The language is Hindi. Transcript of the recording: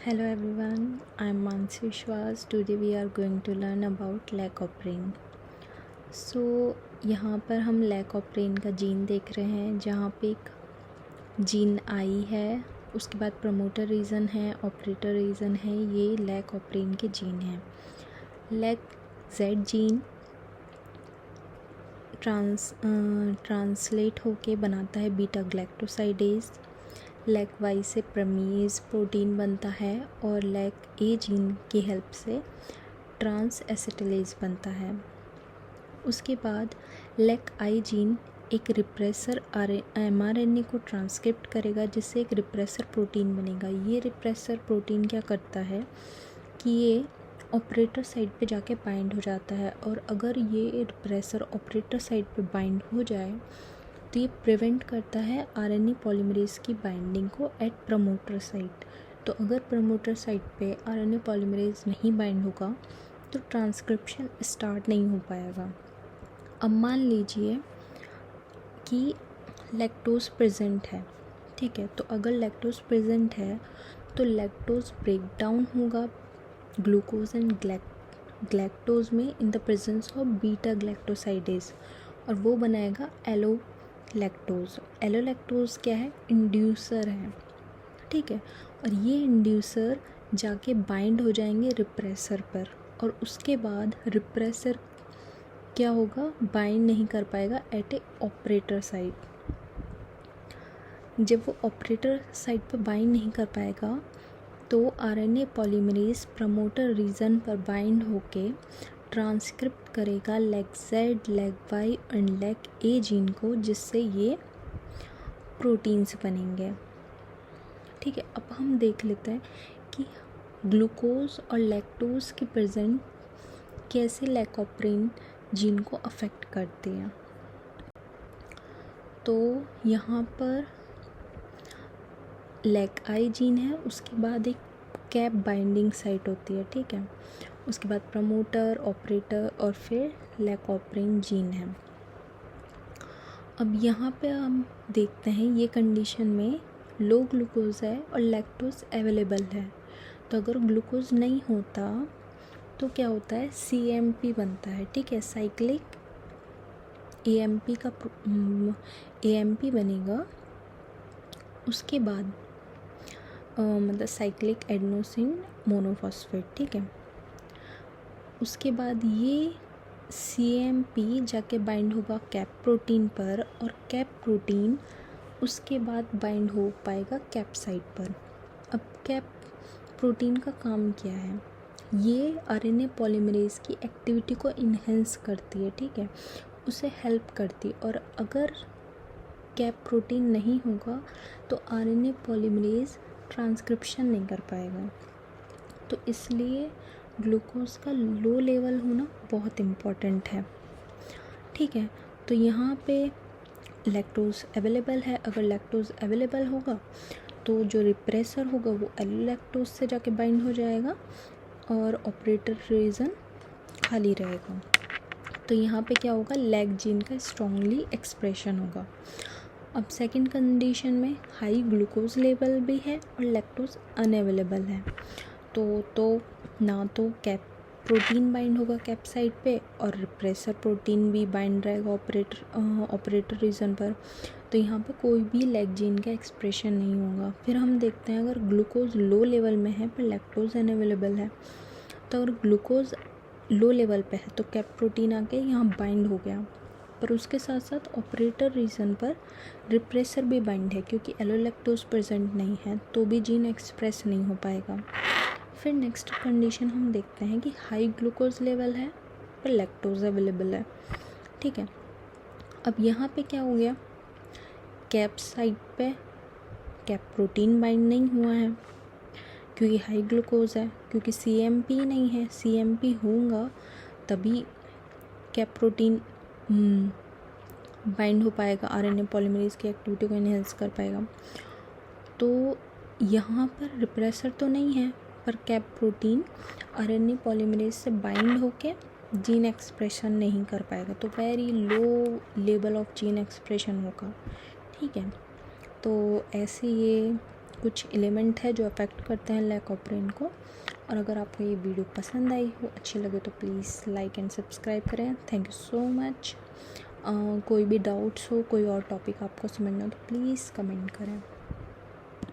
Hello everyone, I am Mansi Shwas. Today we are going to learn about lac of brain. So यहाँ पर हम lac of brain का जीन देख रहे हैं, जहाँ पे एक जीन आई है, उसके बाद प्रमोटर रीजन है, ऑपरेटर रीजन है, ये lac of brain के जीन हैं. lac Z जीन ट्रांसलेट होके बनाता है बीटा ग्लैक्टोसाइडेज. लैक वाई से प्रमीज प्रोटीन बनता है और लैक ए जीन की हेल्प से ट्रांस एसिटिलेज बनता है. उसके बाद लैक आई जीन एक रिप्रेसर mRNA को ट्रांसक्रिप्ट करेगा, जिससे एक रिप्रेसर प्रोटीन बनेगा. ये रिप्रेसर प्रोटीन क्या करता है कि ये ऑपरेटर साइट पे जाके बाइंड हो जाता है, और अगर ये रिप्रेसर ऑपरेटर साइट पे बाइंड हो जाए तो ये प्रिवेंट करता है आरएनए पॉलीमरेज की बाइंडिंग को एट प्रमोटर साइट. तो अगर प्रमोटर साइट पे आरएनए पॉलीमरेज नहीं बाइंड होगा तो ट्रांसक्रिप्शन स्टार्ट नहीं हो पाएगा. अब मान लीजिए कि लैक्टोज प्रेजेंट है, ठीक है. तो अगर लैक्टोज प्रेजेंट है तो लैक्टोज ब्रेक डाउन होगा ग्लूकोज एंड ग्लैक्टोज में in the presence of beta galactosidase, और वो बनाएगा एलोलैक्टोज. एलोलैक्टोज क्या है? इंड्यूसर है, ठीक है. और ये इंड्यूसर जाके बाइंड हो जाएंगे रिप्रेसर पर, और उसके बाद रिप्रेसर क्या होगा? बाइंड नहीं कर पाएगा एट ए ऑपरेटर साइट. जब वो ऑपरेटर साइट पर बाइंड नहीं कर पाएगा तो आरएनए पॉलीमरेज प्रमोटर रीजन पर बाइंड होके ट्रांसक्रिप्ट करेगा lac Z, lac Y and lac A gene को, जिससे ये प्रोटीन्स बनेंगे, ठीक है. अब हम देख लेते हैं कि ग्लूकोज और लैक्टोज की प्रेजेंट कैसे लैक ऑफ ब्रेन जीन को अफेक्ट करते हैं. तो यहाँ पर लैक आई जीन है, उसके बाद एक कैप बाइंडिंग साइट होती है, ठीक है. उसके बाद प्रमोटर, ऑपरेटर और फिर लैक ऑफ ब्रेन जीन है. अब यहाँ पे हम देखते हैं ये कंडीशन में लो ग्लूकोज है और लैक्टोज अवेलेबल है. तो अगर ग्लूकोज नहीं होता तो क्या होता है? CMP बनता है, ठीक है. साइक्लिक AMP बनेगा. उसके बाद मतलब साइक्लिक एडेनोसिन मोनोफॉस्फेट, ठीक है. उसके बाद ये CMP जाके बाइंड होगा कैप प्रोटीन पर, और कैप प्रोटीन उसके बाद बाइंड हो पाएगा कैप साइट पर. अब कैप प्रोटीन का काम क्या है? ये आरएनए पॉलीमरेज की एक्टिविटी को इन्हेंस करती है, ठीक है, उसे हेल्प करती है. और अगर कैप प्रोटीन नहीं होगा तो आरएनए पॉलीमरेज ट्रांसक्रिप्शन नहीं कर पाएगा. तो इसलिए ग्लूकोज का लो लेवल होना बहुत इम्पॉर्टेंट है, ठीक है. तो यहाँ पे लैक्टोज अवेलेबल है. अगर लैक्टोज अवेलेबल होगा तो जो रिप्रेसर होगा वो एलोलैक्टोज से जाके बाइंड हो जाएगा और ऑपरेटर रीजन खाली रहेगा. तो यहाँ पे क्या होगा? लैक जीन का स्ट्रांगली एक्सप्रेशन होगा. अब सेकंड कंडीशन में हाई ग्लूकोज लेवल भी है और लैक्टोज अनअवेलेबल है. तो ना तो कैप प्रोटीन बाइंड होगा कैप साइट पे, और रिप्रेसर प्रोटीन भी बाइंड रहेगा ऑपरेटर रीजन पर. तो यहाँ पे कोई भी लैक जीन का एक्सप्रेशन नहीं होगा. फिर हम देखते हैं अगर ग्लूकोज लो लेवल में है पर लैक्टोज अनअवेलेबल है, तो अगर ग्लूकोज लो लेवल पे है तो कैप प्रोटीन आके यहाँ बाइंड हो गया, पर उसके साथ साथ ऑपरेटर रीजन पर रिप्रेसर भी बाइंड है, क्योंकि एलोलैक्टोज प्रेजेंट नहीं है तो भी जीन एक्सप्रेस नहीं हो पाएगा. फिर नेक्स्ट कंडीशन हम देखते हैं कि हाई ग्लूकोज लेवल है पर लैक्टोज अवेलेबल है, ठीक है. अब यहाँ पे क्या हो गया? कैप साइट पे कैप प्रोटीन बाइंड नहीं हुआ है क्योंकि हाई ग्लूकोज है, क्योंकि CMP नहीं है. CMP होगा तभी कैप प्रोटीन बाइंड हो पाएगा, आरएनए पॉलीमरेज की एक्टिविटी को इनहेंस कर पाएगा. तो यहाँ पर रिप्रेसर तो नहीं है, पर कैप प्रोटीन आरएनए पॉलीमरेज से बाइंड होके जीन एक्सप्रेशन नहीं कर पाएगा. तो very low level of gene expression होगा, ठीक है. तो ऐसे ये कुछ एलिमेंट है जो अफेक्ट करते हैं लैक ऑफ ब्रेन को। और अगर आपको ये वीडियो पसंद आई हो, अच्छी लगे तो प्लीज़ लाइक एंड सब्सक्राइब करें। Thank you so much. कोई भी डाउट्स हो, कोई और टॉपिक आपको समझना हो तो प्लीज़ कमेंट करें।